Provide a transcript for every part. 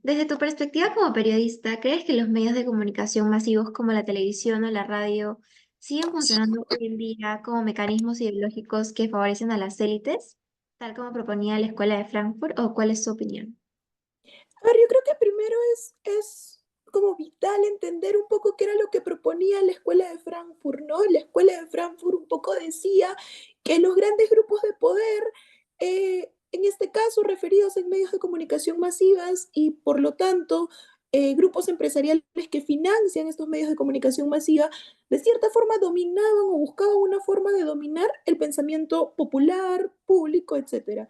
Desde tu perspectiva como periodista, ¿crees que los medios de comunicación masivos como la televisión o la radio siguen funcionando hoy en día como mecanismos ideológicos que favorecen a las élites, tal como proponía la Escuela de Frankfurt, o cuál es su opinión? A ver, yo creo que primero es como vital entender un poco qué era lo que proponía la Escuela de Frankfurt, ¿no? La Escuela de Frankfurt un poco decía que los grandes grupos de poder, en este caso referidos en medios de comunicación masivas y por lo tanto grupos empresariales que financian estos medios de comunicación masiva, de cierta forma dominaban o buscaban una forma de dominar el pensamiento popular, público, etcétera.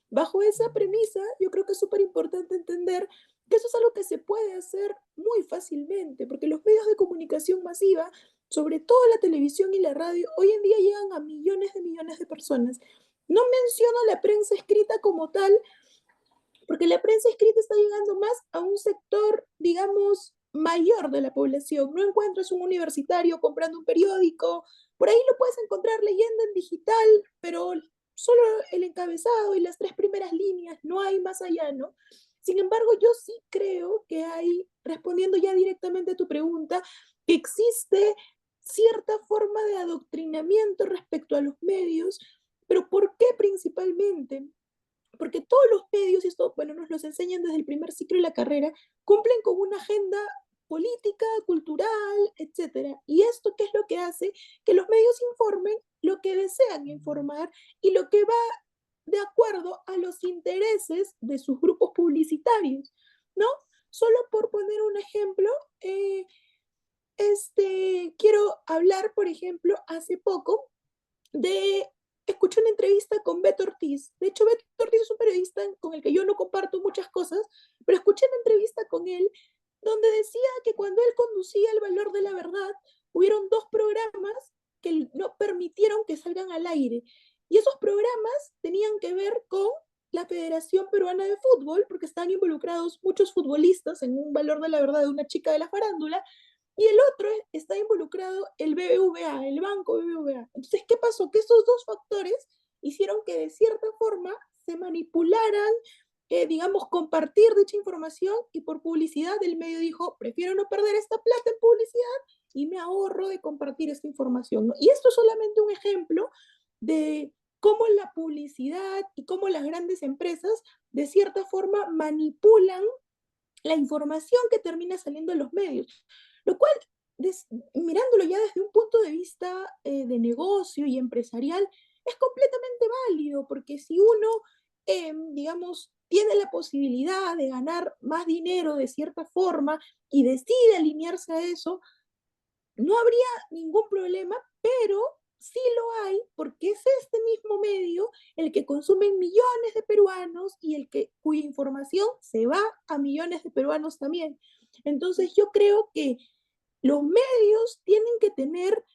Bajo esa premisa, yo creo que es súper importante entender que eso es algo que se puede hacer muy fácilmente, porque los medios de comunicación masiva, sobre todo la televisión y la radio, hoy en día llegan a millones de personas. No menciono la prensa escrita como tal, porque la prensa escrita está llegando más a un sector, digamos, mayor de la población. No encuentras un universitario comprando un periódico, por ahí lo puedes encontrar leyendo en digital, pero solo el encabezado y las tres primeras líneas, no hay más allá, ¿no? Sin embargo, yo sí creo que hay, respondiendo ya directamente a tu pregunta, que existe cierta forma de adoctrinamiento respecto a los medios, pero ¿por qué principalmente? Porque todos los medios, y esto, bueno, nos los enseñan desde el primer ciclo de la carrera, cumplen con una agenda política, cultural, etcétera. ¿Y esto qué es lo que hace? Que los medios informen lo que desean informar y lo que va de acuerdo a los intereses de sus grupos publicitarios, ¿no? Solo por poner un ejemplo, eh, quiero hablar, por ejemplo, hace poco de escuché una entrevista con Beto Ortiz. De hecho, Beto Ortiz es un periodista con el que yo no comparto muchas cosas, pero escuché una entrevista con él donde decía que cuando él conducía El Valor de la Verdad, hubieron dos programas que no permitieron que salgan al aire. Y esos programas tenían que ver con la Federación Peruana de Fútbol, porque estaban involucrados muchos futbolistas en un Valor de la Verdad de una chica de la farándula, y el otro está involucrado el BBVA, el banco BBVA. Entonces, ¿qué pasó? Que estos dos factores hicieron que de cierta forma se manipularan, digamos, compartir dicha información y por publicidad el medio dijo, prefiero no perder esta plata en publicidad y me ahorro de compartir esta información, ¿no? Y esto es solamente un ejemplo de cómo la publicidad y cómo las grandes empresas de cierta forma manipulan la información que termina saliendo en los medios, lo cual, mirándolo ya desde un punto de vista de negocio y empresarial, es completamente válido, porque si uno, digamos, tiene la posibilidad de ganar más dinero de cierta forma y decide alinearse a eso, no habría ningún problema, pero sí lo hay porque es este mismo medio el que consumen millones de peruanos y el que cuya información se va a millones de peruanos también. Entonces yo creo que los medios tienen que tener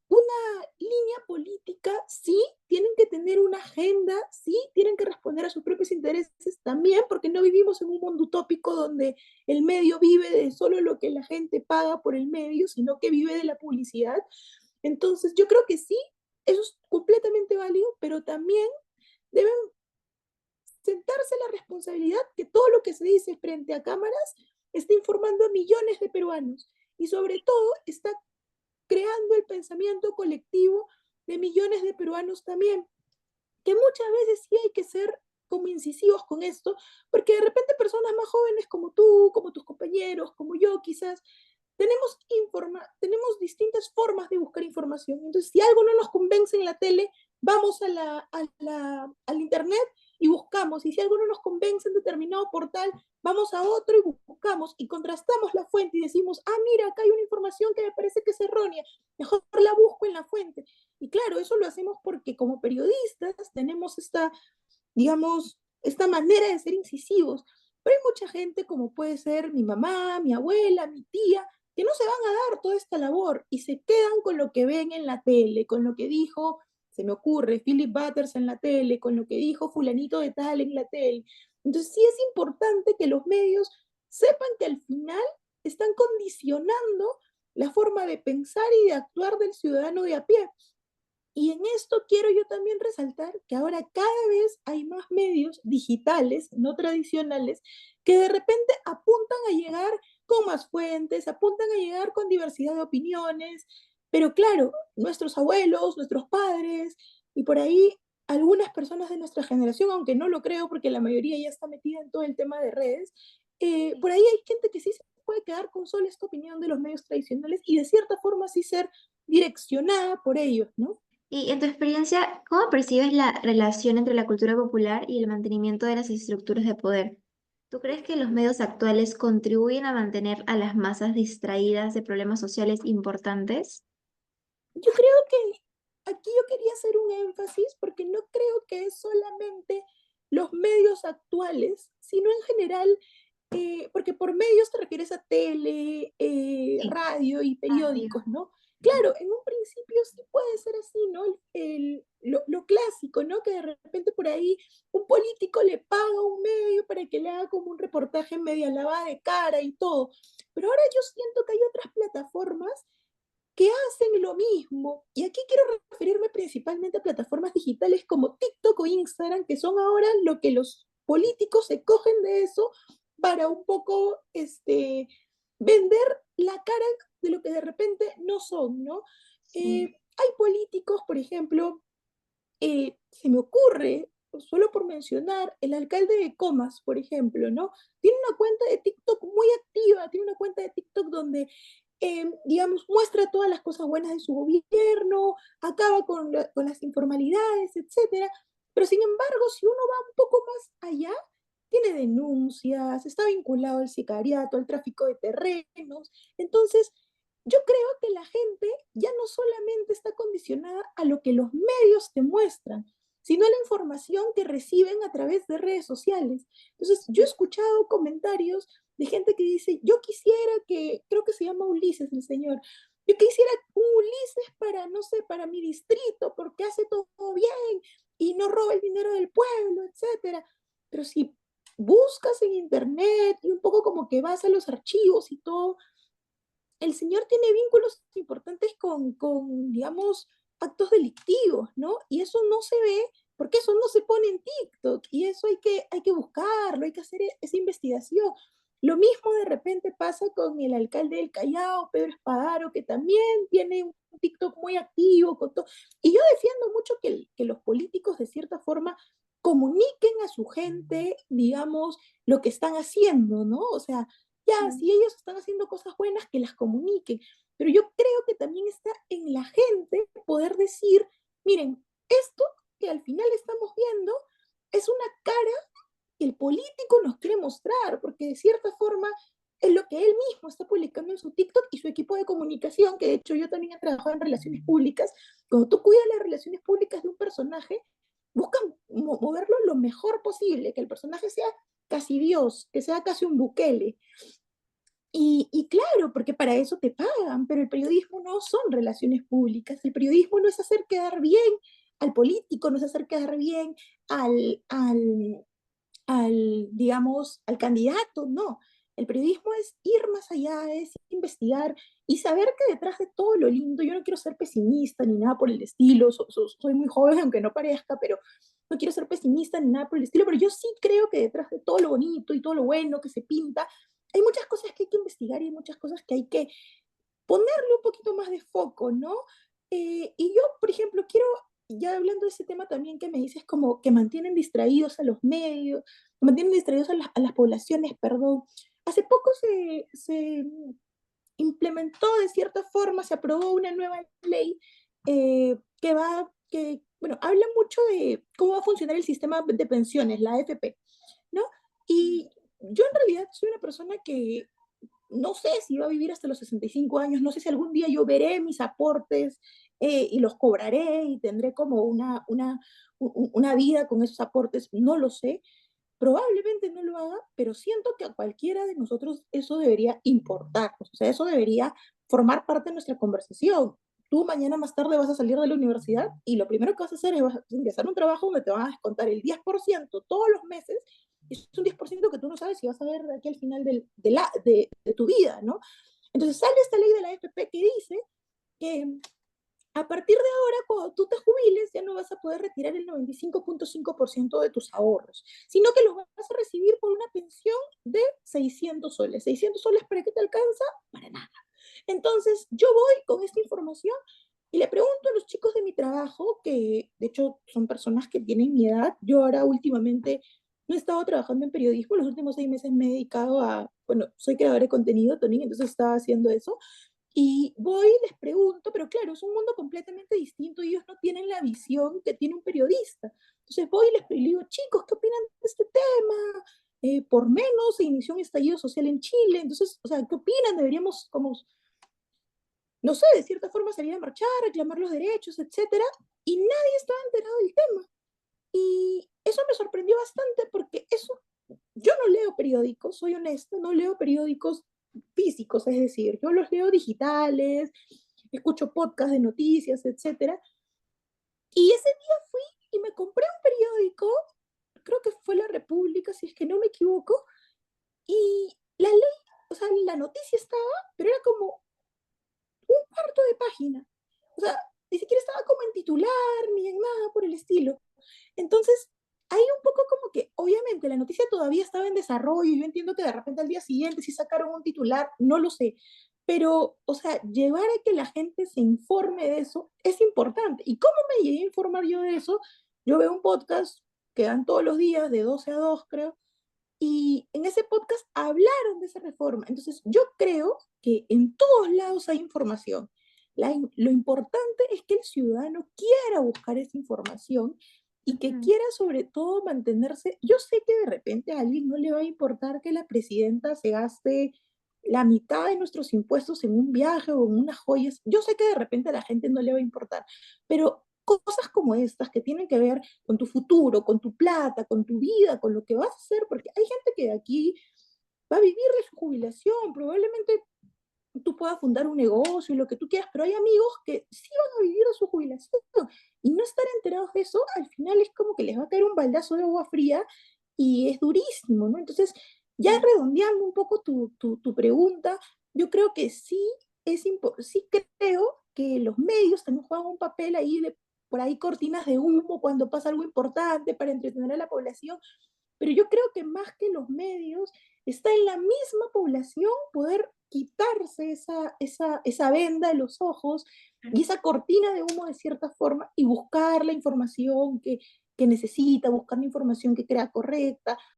una línea política, sí, tienen que tener una agenda, sí, tienen que responder a sus propios intereses también, porque no vivimos en un mundo utópico donde el medio vive de solo lo que la gente paga por el medio, sino que vive de la publicidad. Entonces, yo creo que sí, eso es completamente válido, pero también deben sentarse la responsabilidad que todo lo que se dice frente a cámaras está informando a millones de peruanos y sobre todo está creando el pensamiento colectivo de millones de peruanos también, que muchas veces sí hay que ser como incisivos con esto, porque de repente personas más jóvenes como tú, como tus compañeros, como yo quizás, tenemos distintas formas de buscar información. Entonces, si algo no nos convence en la tele, vamos al internet y buscamos. Y si algo no nos convence en determinado portal, vamos a otro y buscamos y contrastamos la fuente y decimos, ah, mira, acá hay una información que me parece que es errónea, mejor la busco en la fuente. Y claro, eso lo hacemos porque como periodistas tenemos esta, digamos, esta manera de ser incisivos. Pero hay mucha gente, como puede ser mi mamá, mi abuela, mi tía, que no se van a dar toda esta labor y se quedan con lo que ven en la tele, con lo que dijo, se me ocurre, Philip Butters en la tele, con lo que dijo fulanito de tal en la tele. Entonces sí es importante que los medios sepan que al final están condicionando la forma de pensar y de actuar del ciudadano de a pie. Y en esto quiero yo también resaltar que ahora cada vez hay más medios digitales, no tradicionales, que de repente apuntan con más fuentes, apuntan a llegar con diversidad de opiniones, pero claro, nuestros abuelos, nuestros padres y por ahí algunas personas de nuestra generación, aunque no lo creo porque la mayoría ya está metida en todo el tema de redes, Sí. por ahí hay gente que sí se puede quedar con solo esta opinión de los medios tradicionales y de cierta forma sí ser direccionada por ellos, ¿no? Y en tu experiencia, ¿cómo percibes la relación entre la cultura popular y el mantenimiento de las estructuras de poder? ¿Tú crees que los medios actuales contribuyen a mantener a las masas distraídas de problemas sociales importantes? Yo creo que aquí yo quería hacer un énfasis porque no creo que es solamente los medios actuales, sino en general, porque por medios te refieres a tele, Sí, radio y radio. periódicos, ¿no? Ujú. Claro, en un principio sí puede ser así, ¿no? Lo clásico, ¿no? Que de repente por ahí un político le paga a un medio para que le haga como un reportaje media lavada de cara y todo. Pero ahora yo siento que hay otras plataformas que hacen lo mismo. Y aquí quiero referirme principalmente a plataformas digitales como TikTok o Instagram, que son ahora lo que los políticos se cogen de eso para un poco vender la cara de lo que de repente no son, ¿no? Sí, Hay políticos, por ejemplo, se me ocurre, solo por mencionar, el alcalde de Comas, por ejemplo, ¿no? Tiene una cuenta de TikTok muy activa, tiene una cuenta de TikTok donde digamos, muestra todas las cosas buenas de su gobierno, acaba con las informalidades, etcétera. Pero sin embargo, si uno va un poco más allá, tiene denuncias, está vinculado al sicariato, al tráfico de terrenos. Entonces, yo creo que la gente ya no solamente está condicionada a lo que los medios te muestran, sino a la información que reciben a través de redes sociales. Entonces, yo he sí, escuchado comentarios de gente que dice, yo quisiera que, creo que se llama Ulises el señor, yo quisiera un Ulises para, no sé, para mi distrito, porque hace todo bien y no roba el dinero del pueblo, etcétera. Pero si buscas en internet y un poco como que vas a los archivos y todo, el señor tiene vínculos importantes digamos, actos delictivos, ¿no? Y eso no se ve porque eso no se pone en TikTok y eso hay que buscarlo, hay que hacer esa investigación. Lo mismo de repente pasa con el alcalde del Callao, Pedro Espadaro, que también tiene un TikTok muy activo. Y yo defiendo mucho que los políticos de cierta forma comuniquen a su gente, digamos, lo que están haciendo, ¿no? O sea, ya, sí. si ellos están haciendo cosas buenas, que las comuniquen. Pero yo creo que también está en la gente poder decir, miren, esto que al final estamos viendo es una cara que el político nos quiere mostrar, porque de cierta forma es lo que él mismo está publicando en su TikTok y su equipo de comunicación, que de hecho yo también he trabajado en relaciones públicas. Cuando tú cuidas las relaciones públicas de un personaje, buscan moverlo lo mejor posible, que el personaje sea casi Dios, que sea casi un Bukele. Y claro, porque para eso te pagan, pero el periodismo no son relaciones públicas, el periodismo no es hacer quedar bien al político, no es hacer quedar bien al, al, digamos, al candidato, no. El periodismo es ir más allá, es investigar y saber que detrás de todo lo lindo, yo no quiero ser pesimista ni nada por el estilo, soy muy joven aunque no parezca, pero no quiero ser pesimista ni nada por el estilo, pero yo sí creo que detrás de todo lo bonito y todo lo bueno que se pinta, hay muchas cosas que hay que investigar y hay muchas cosas que hay que ponerle un poquito más de foco, ¿no? Y yo, por ejemplo, quiero, ya hablando de ese tema también que me dices, como que mantienen distraídos a los medios, que mantienen distraídos a las poblaciones, perdón. Hace poco se implementó de cierta forma, se aprobó una nueva ley bueno, habla mucho de cómo va a funcionar el sistema de pensiones, la AFP, ¿no? Y yo en realidad soy una persona que no sé si va a vivir hasta los 65 años, no sé si algún día yo veré mis aportes y los cobraré y tendré como una vida con esos aportes, no lo sé. Probablemente no lo haga, pero siento que a cualquiera de nosotros eso debería importarnos, o sea, eso debería formar parte de nuestra conversación. Tú mañana más tarde vas a salir de la universidad y lo primero que vas a hacer es vas a empezar un trabajo donde te van a descontar el 10% todos los meses, y es un 10% que tú no sabes si vas a ver de aquí al final de tu vida, ¿no? Entonces sale esta ley de la AFP que dice que a partir de ahora, cuando tú te jubiles, ya no vas a poder retirar el 95.5% de tus ahorros, sino que los vas a recibir por una pensión de 600 soles. 600 soles, ¿para qué te alcanza? Para nada. Entonces, yo voy con esta información y le pregunto a los chicos de mi trabajo, que de hecho son personas que tienen mi edad. Yo ahora últimamente no he estado trabajando en periodismo, los últimos 6 meses me he dedicado a, bueno, soy creadora de contenido también, entonces estaba haciendo eso. Y voy y les pregunto, pero claro, es un mundo completamente distinto y ellos no tienen la visión que tiene un periodista. Entonces voy y les digo, chicos, ¿qué opinan de este tema? Por menos se inició un estallido social en Chile, entonces, o sea, ¿qué opinan? Deberíamos como, no sé, de cierta forma salir a marchar, reclamar los derechos, etcétera, y nadie estaba enterado del tema. Y eso me sorprendió bastante porque eso, yo no leo periódicos, soy honesta, no leo periódicos físicos, es decir, yo los leo digitales, escucho podcasts de noticias, etcétera. Y ese día fui y me compré un periódico, creo que fue La República, si es que no me equivoco, y la ley, o sea, la noticia estaba, pero era como un cuarto de página. O sea, ni siquiera estaba como en titular ni en nada por el estilo. Entonces, hay un poco como que, obviamente, la noticia todavía estaba en desarrollo. Yo entiendo que de repente al día siguiente sí sacaron un titular, no lo sé. Pero, o sea, llevar a que la gente se informe de eso es importante. ¿Y cómo me llegué a informar yo de eso? Yo veo un podcast que dan todos los días, de 12 a 2, creo, y en ese podcast hablaron de esa reforma. Entonces, yo creo que en todos lados hay información. Lo importante es que el ciudadano quiera buscar esa información y que Ujú. quiera sobre todo mantenerse. Yo sé que de repente a alguien no le va a importar que la presidenta se gaste la mitad de nuestros impuestos en un viaje o en unas joyas. Yo sé que de repente a la gente no le va a importar, pero cosas como estas que tienen que ver con tu futuro, con tu plata, con tu vida, con lo que vas a hacer, porque hay gente que de aquí va a vivir de su jubilación, probablemente tú puedas fundar un negocio y lo que tú quieras, pero hay amigos que sí van a vivir de su jubilación y no estar enterados de eso, al final es como que les va a caer un baldazo de agua fría y es durísimo, ¿no? Entonces, ya Sí. redondeando un poco tu pregunta, yo creo que sí, sí creo que los medios también juegan un papel ahí de por ahí cortinas de humo cuando pasa algo importante para entretener a la población, pero yo creo que más que los medios, está en la misma población poder quitarse esa venda de los ojos y esa cortina de humo de cierta forma y buscar la información que necesita, buscar la información que crea correcta,